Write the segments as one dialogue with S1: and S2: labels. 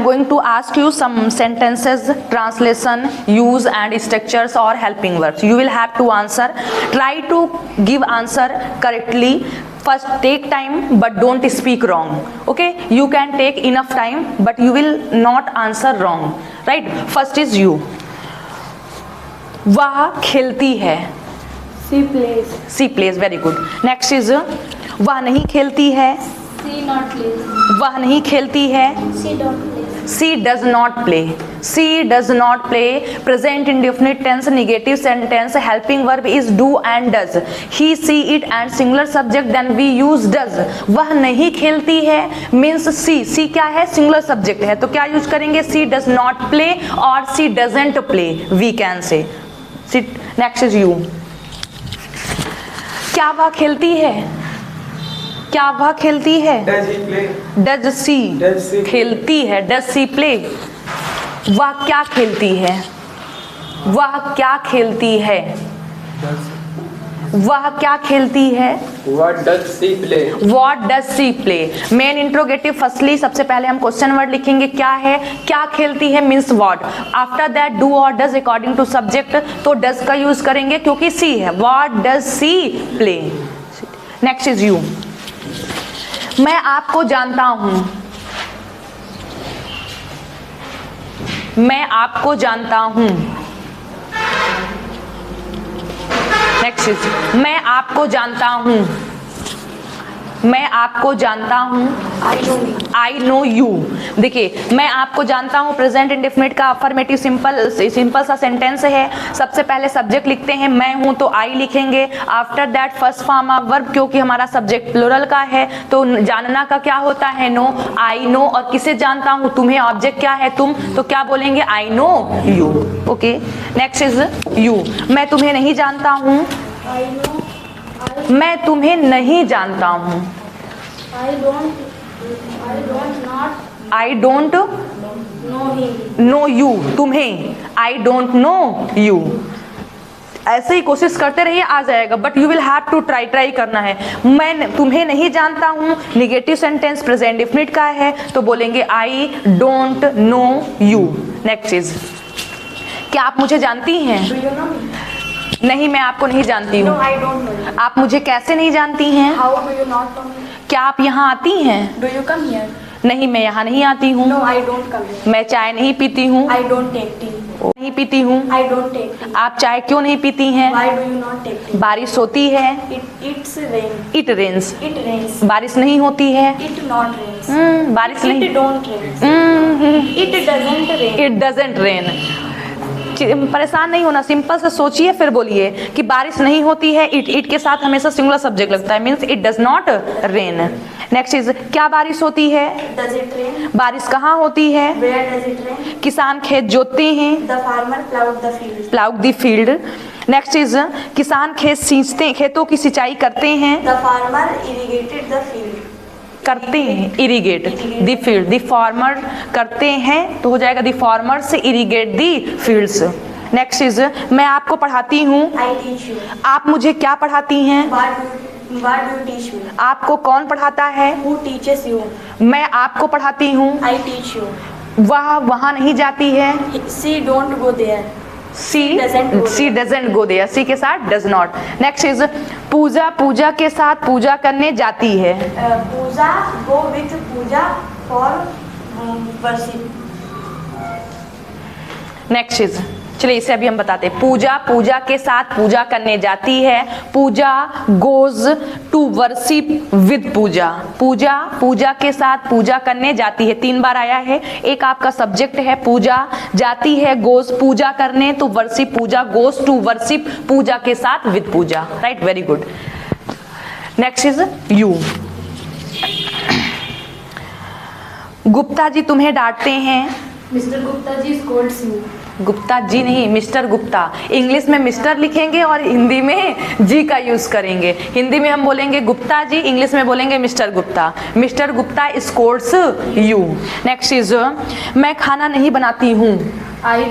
S1: am going to ask you some sentences, translation, use and structures or helping verbs. You will have to answer. Try to give answer correctly. First take time but don't speak wrong. Okay, you can take enough time but you will not answer wrong. Right? First is you. वह खेलती है.
S2: She plays.
S1: She plays. Very good. Next is वह नहीं खेलती है.
S2: She not plays.
S1: वह नहीं खेलती है.
S2: She don't play.
S1: She does not play. She does not play. Present indefinite tense, negative sentence, helping verb is do and does. He, she, it and singular subject then we use does. वह नहीं खेलती है means she. she क्या है? Singular subject है, तो क्या use करेंगे? She does not play और she doesn't play. We can say. Next is you. क्या वह खेलती है? क्या वह खेलती है?
S3: Does he play?
S1: Does she खेलती है? Does she play? वह क्या खेलती है? वह क्या खेलती है? वह क्या खेलती है?
S3: What does she play?
S1: What does she play? Main interrogative firstly सबसे पहले हम क्वेश्चन वर्ड लिखेंगे. क्या है? क्या खेलती है means what. After that do और डज अकॉर्डिंग टू सब्जेक्ट, तो डज का यूज करेंगे क्योंकि सी है. What does she play? Next is you. मैं आपको जानता हूं. मैं आपको जानता हूं. नेक्स्ट इज मैं आपको जानता हूं. मैं आपको जानता हूं. I know you. देखिए मैं आपको जानता हूं प्रेजेंट इंडेफिनिट का अफर्मेटिव सिंपल सा सेंटेंस है. सबसे पहले सब्जेक्ट लिखते हैं मैं हूं तो आई लिखेंगे. After that first form of verb, क्योंकि हमारा सब्जेक्ट प्लूरल का है तो जानना का क्या होता है? नो. I know. और किसे जानता हूं? तुम्हें. ऑब्जेक्ट क्या है? तुम. तो क्या बोलेंगे? I know you. Okay. Next is you. मैं तुम्हें नहीं जानता हूं. मैं तुम्हें नहीं जानता हूं. I don't know you. तुम्हें. I don't know you. ऐसे ही कोशिश करते रहिए, आ जाएगा. But you will have to try करना है. मैं तुम्हें नहीं जानता हूं, निगेटिव सेंटेंस प्रेजेंट डेफिनिट का है तो बोलेंगे आई don't know you. Next is क्या आप मुझे जानती हैं? नहीं, मैं आपको नहीं जानती हूँ. आप मुझे कैसे नहीं जानती हैं? क्या आप यहाँ आती हैं? नहीं, मैं यहाँ नहीं आती हूँ. मैं चाय नहीं पीती हूँ. नहीं पीती हूँ. आप चाय क्यों नहीं पीती हैं? बारिश होती है. It rains. बारिश नहीं होती है. बारिश नहीं. It doesn't rain. परेशान नहीं होना, सिंपल से सोचिए फिर बोलिए कि बारिश नहीं होती है. इट के साथ हमेशा सिंगुलर सब्जेक्ट लगता है, means it does not rain. Next is क्या बारिश होती है?
S2: Does it rain?
S1: बारिश कहाँ होती है?
S2: Where does it rain?
S1: किसान खेत जोतते हैं.
S2: The farmer plowed the field.
S1: Ploughed the field. Next is किसान खेत सींचते, खेतों की सिंचाई करते हैं.
S2: The farmer irrigated the field.
S1: करते हैं. Irrigate the field. The farmer करते हैं तो हो जाएगा the farmers irrigate the fields. Next is मैं आपको पढ़ाती हूँ.
S2: I teach you.
S1: आप मुझे क्या पढ़ाती हैं?
S2: What do you teach me?
S1: आपको कौन पढ़ाता है?
S2: Who teaches you?
S1: मैं आपको पढ़ाती हूँ.
S2: I teach you.
S1: वह वहाँ नहीं जाती है.
S2: She don't go there.
S1: She doesn't go there. She के साथ does not. Next is Puja Puja के साथ पूजा करने जाती है.
S2: Puja go with Puja for worship.
S1: Next is चलिए इसे अभी हम बताते हैं. पूजा पूजा के साथ पूजा करने जाती है. पूजा गोज टू वर्शिप विद पूजा. पूजा पूजा के साथ पूजा करने जाती है. 3 बार आया है. एक आपका सब्जेक्ट है पूजा, जाती है गोज पूजा करने, तो worship Puja goes to worship Puja के साथ with Puja. Right, very good. Next is you. Gupta ji तुम्हें डांटते हैं.
S2: Mister Gupta ji scolds you.
S1: Gupta ji नहीं, मिस्टर गुप्ता. इंग्लिश में मिस्टर लिखेंगे और हिंदी में जी का यूज करेंगे. हिंदी में हम बोलेंगे गुप्ता जी, इंग्लिश में बोलेंगे mister Gupta. Mister Gupta scolds you. Next is मैं खाना नहीं बनाती हूँ.
S2: I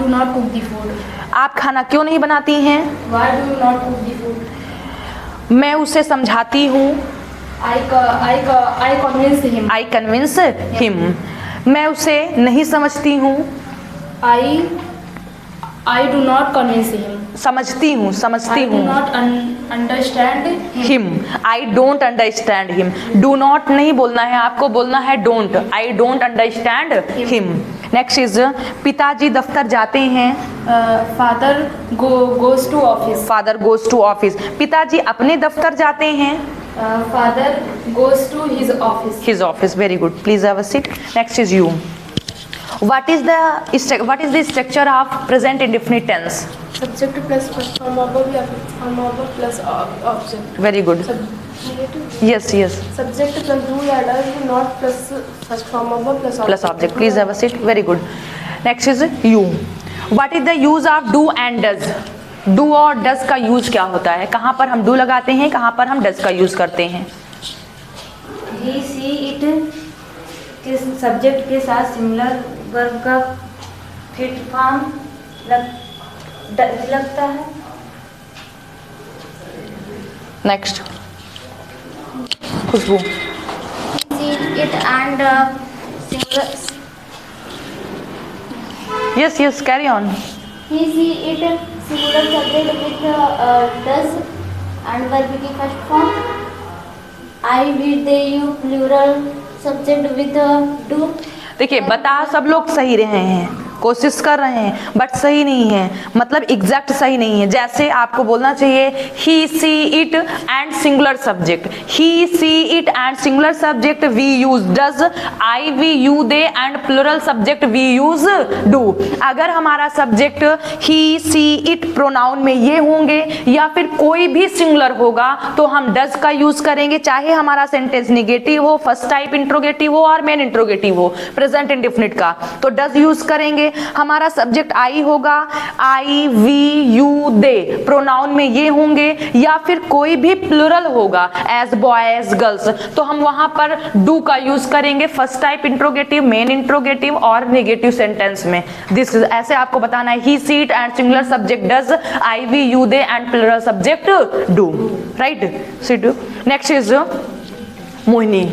S2: do not cook the food.
S1: आप खाना क्यों नहीं बनाती हैं?
S2: Why do you not cook the food?
S1: मैं उसे समझाती हूँ.
S2: I convince him.
S1: I convince him. मैं उसे नहीं समझती हूँ,
S2: I do not convince him.
S1: समझती हूँ, समझती
S2: I do
S1: हूँ।
S2: not understand him.
S1: Him, I don't understand him. Do not नहीं बोलना है आपको, बोलना है don't. I don't understand him. Next is पिताजी दफ्तर जाते हैं,
S2: Father goes to office.
S1: Father goes to office. पिताजी अपने दफ्तर जाते हैं,
S2: Father goes to his office.
S1: His office. Very good, please have a seat. Next is you. What is the structure of present indefinite tense?
S2: Subject plus first form of verb या form of verb plus object.
S1: Very good. Yes, yes.
S2: Subject plus do या does not plus first form of verb plus
S1: Plus object. Please have a seat. Very good. Next is you. What is the use of do and does? Do और does का use क्या होता है? कहाँ पर हम do लगाते हैं, कहाँ पर हम does का यूज करते हैं?
S4: ही सी इट के सब्जेक्ट के साथ सिमिलर वर्ब का फिट फॉर्म लगता है।
S1: Next Khushbu.
S4: She it and similar
S1: yes yes carry on.
S4: He she it similar subject with does and verb की first form. I we they you plural subject with do.
S1: देखिए बता सब लोग सही रहे हैं, कोशिश कर रहे हैं, बट सही नहीं है, मतलब एग्जैक्ट सही नहीं है। जैसे आपको बोलना चाहिए he she it and singular subject, he she it and singular subject we use does, I we you they and plural subject we use do. अगर हमारा subject he she it pronoun में ये होंगे या फिर कोई भी सिंगुलर होगा तो हम डज का यूज करेंगे, चाहे हमारा सेंटेंस निगेटिव हो, फर्स्ट टाइप इंट्रोगेटिव हो और मेन इंट्रोगेटिव हो, प्रेजेंट इंडेफिनिट का, तो डज यूज करेंगे। हमारा सब्जेक्ट आई होगा, आई वी यू दे प्रोनाउन में ये होंगे या फिर कोई भी प्लुरल होगा एज बॉयज गर्ल्स, तो हम वहां पर डू का यूज करेंगे first type interrogative, main interrogative और नेगेटिव सेंटेंस में। दिस ऐसे आपको बताना है, he she it and singular subject does, I we you they and plural subject do, right. Next is Mohini.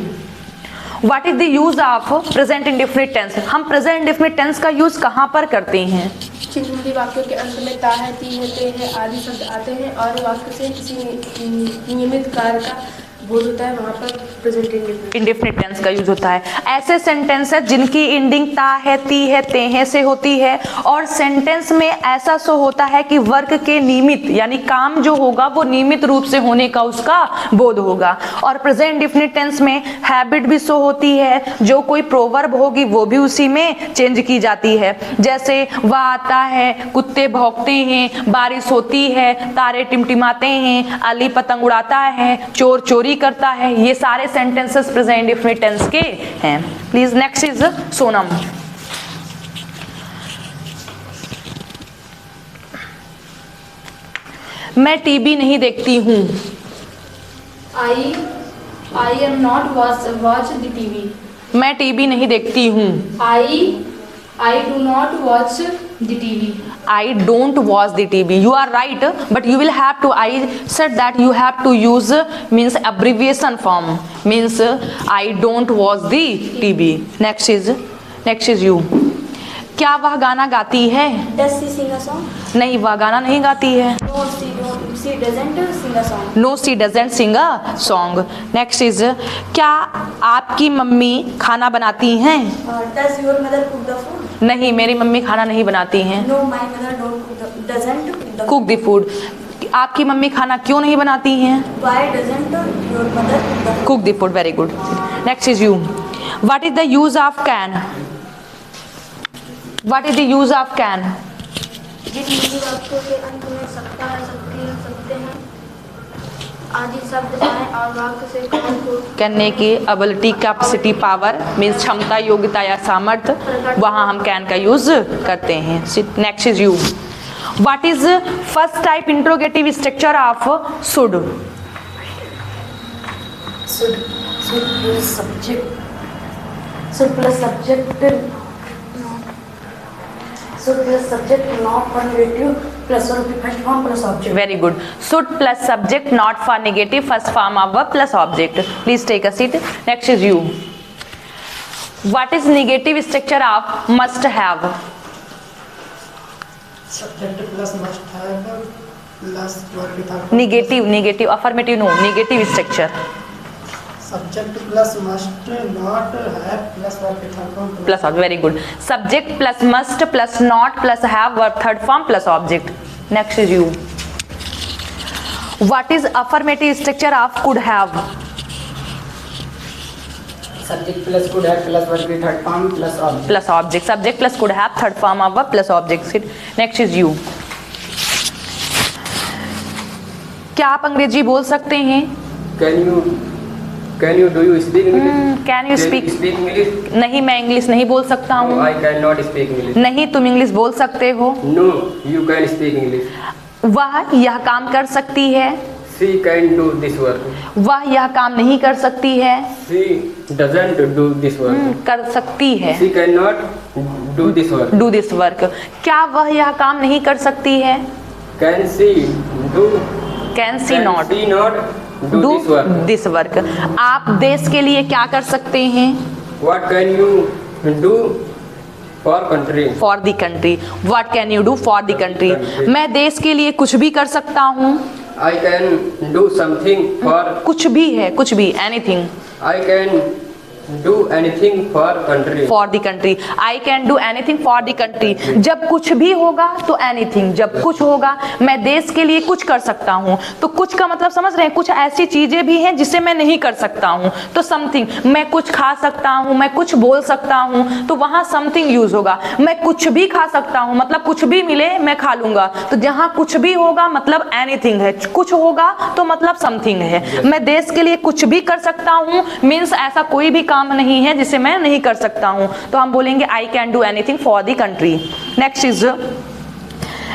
S1: What is the use of present indefinite tense? हम present indefinite tense का use कहाँ पर करते हैं?
S2: हिंदी वाक्यों के अंत में ता है, ती है, ते है आदि शब्द आते हैं और वाक्य से किसी नियमित कार्य का बोध होता है, वहाँ पर प्रेजेंट
S1: इंडेफिनिट टेंस का यूज होता है। ऐसे सेंटेंस है जिनकी एंडिंग ता है, ती है, ते है से होती है और सेंटेंस में ऐसा शो होता है कि वर्क के नियमित यानी काम जो होगा वो नियमित रूप से होने का उसका बोध होगा। और प्रेजेंट इंडेफिनिट टेंस में हैबिट भी शो होती है, जो कोई प्रोवर्ब होगी वो भी उसी में चेंज की जाती है। जैसे वह आता है, कुत्ते भौंकते हैं, बारिश होती है, तारे टिमटिमाते हैं, अली पतंग उड़ाता है, चोर चोरी करता है, ये सारे सेंटेंसेस प्रेजेंट इंडेफिनिट टेंस के हैं। Please next is Sonam. मैं टीवी नहीं देखती हूँ।
S2: I am not watch the TV.
S1: मैं टीवी नहीं देखती हूँ।
S2: I do not watch the TV.
S1: I don't watch the TV. You are right, but you will have to. I said that you have to use means abbreviation form. Means I don't watch the TV. Next is you. क्या वह गाना गाती है?
S4: Does she sing a song?
S1: नहीं, वह गाना नहीं गाती है।
S4: No, she doesn't sing a song.
S1: No, she doesn't sing a song. Next is क्या आपकी मम्मी खाना बनाती हैं?
S4: Does your mother cook the food?
S1: नहीं, मेरी मम्मी खाना नहीं बनाती हैं।
S4: No, my mother doesn't cook the
S1: Cook the food. आपकी मम्मी खाना क्यों नहीं बनाती हैं?
S4: Why doesn't your mother cook the food?
S1: Cook the food. Very good. Next is you. What is the use of can? What is the use of can?
S4: जिन हिंदी वाक्यों के अंत में सकता है, सकती है, सकते हैं आदि शब्द आए और वाक्य से कौन को
S1: करने की एबिलिटी, कैपेसिटी, पावर मीन्स क्षमता, योग्यता या सामर्थ्य, वहां हम कैन का यूज करते हैं। Next is you. What is first type interrogative structure of should?
S4: Should plus subject not for negative plus or first form plus object.
S1: Very good. Should plus subject not for negative, first form of verb plus object. Please take a seat. Next is you. What is negative structure of must have?
S5: Subject plus must have plus verb without
S1: negative affirmative no, negative structure
S5: subject plus must not have plus verb without form
S1: plus object, very good. Subject plus must plus not plus have verb third form plus object. Next is you. What is affirmative structure of could have?
S3: Subject plus could have plus verb with third form plus object.
S1: Plus object. Subject plus could have third form of verb plus object. Next is you. क्या आप अंग्रेजी बोल सकते हैं?
S3: Can you do you speak English?
S1: Can you speak?
S3: Speak English?
S1: नहीं, मैं English नहीं बोल सकता
S3: No,
S1: हूँ.
S3: I cannot speak English.
S1: नहीं, तुम इंग्लिश बोल सकते हो.
S3: No, you can speak English.
S1: वह यह काम कर सकती है.
S3: She can do this work.
S1: वह यह काम नहीं कर सकती है.
S3: She doesn't do this work.
S1: कर सकती है.
S3: She cannot do this work.
S1: Do this work. क्या वह यह काम नहीं कर सकती है?
S3: Can she do?
S1: Can see not
S3: Can she not do
S1: do
S3: this work?
S1: This work. आप देश के लिए क्या कर सकते हैं?
S3: What can you do for country?
S1: For the country. What can you do for the country?
S3: Country.
S1: मैं देश के लिए कुछ भी कर सकता हूँ.
S3: I can do something for.
S1: कुछ भी है, कुछ भी, anything.
S3: I can do anything for country.
S1: For the country. I can do anything for the country. जब कुछ भी होगा तो एनीथिंग. जब कुछ होगा, मैं देश के लिए कुछ कर सकता हूँ. तो कुछ का मतलब समझ रहे हैं? कुछ ऐसी चीजें भी हैं जिसे मैं नहीं कर सकता हूँ. तो समथिंग. मैं कुछ खा सकता हूँ, मैं कुछ बोल सकता हूँ, तो वहां समथिंग यूज होगा. मैं कुछ भी खा सकता हूँ मतलब कुछ भी मिले मैं खा लूंगा. तो जहां कुछ भी होगा मतलब एनीथिंग है. कुछ होगा तो मतलब समथिंग है. मैं देश के लिए कुछ भी कर सकता हूँ मीन्स ऐसा कोई भी काम नहीं है जिसे मैं नहीं कर सकता हूं. तो हम बोलेंगे I can do anything for the country. Next is.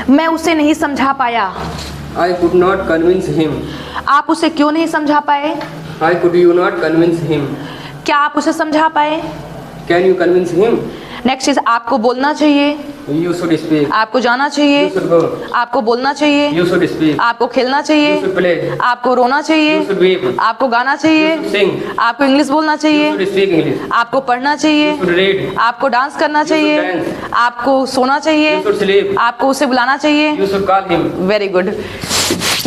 S1: मैं उसे नहीं समझा पाया.
S3: I could not convince him.
S1: आप उसे क्यों नहीं समझा पाए?
S3: Why could you not convince him?
S1: क्या आप उसे समझा पाए?
S3: Can you convince him?
S1: Next is. आपको बोलना चाहिए.
S3: You should speak.
S1: आपको जाना चाहिए.
S3: You should go.
S1: आपको बोलना चाहिए.
S3: You should speak.
S1: आपको खेलना
S3: You
S1: चाहिए.
S3: should play.
S1: आपको रोना चाहिए.
S3: You should weep.
S1: आपको गाना चाहिए.
S3: You should sing.
S1: आपको इंग्लिश बोलना
S3: You
S1: चाहिए.
S3: should speak English.
S1: आपको पढ़ना चाहिए.
S3: You should read.
S1: आपको डांस करना
S3: should
S1: चाहिए.
S3: dance.
S1: आपको सोना चाहिए.
S3: You should sleep.
S1: आपको उसे बुलाना चाहिए.
S3: You should call him.
S1: Very good.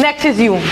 S1: Next is you.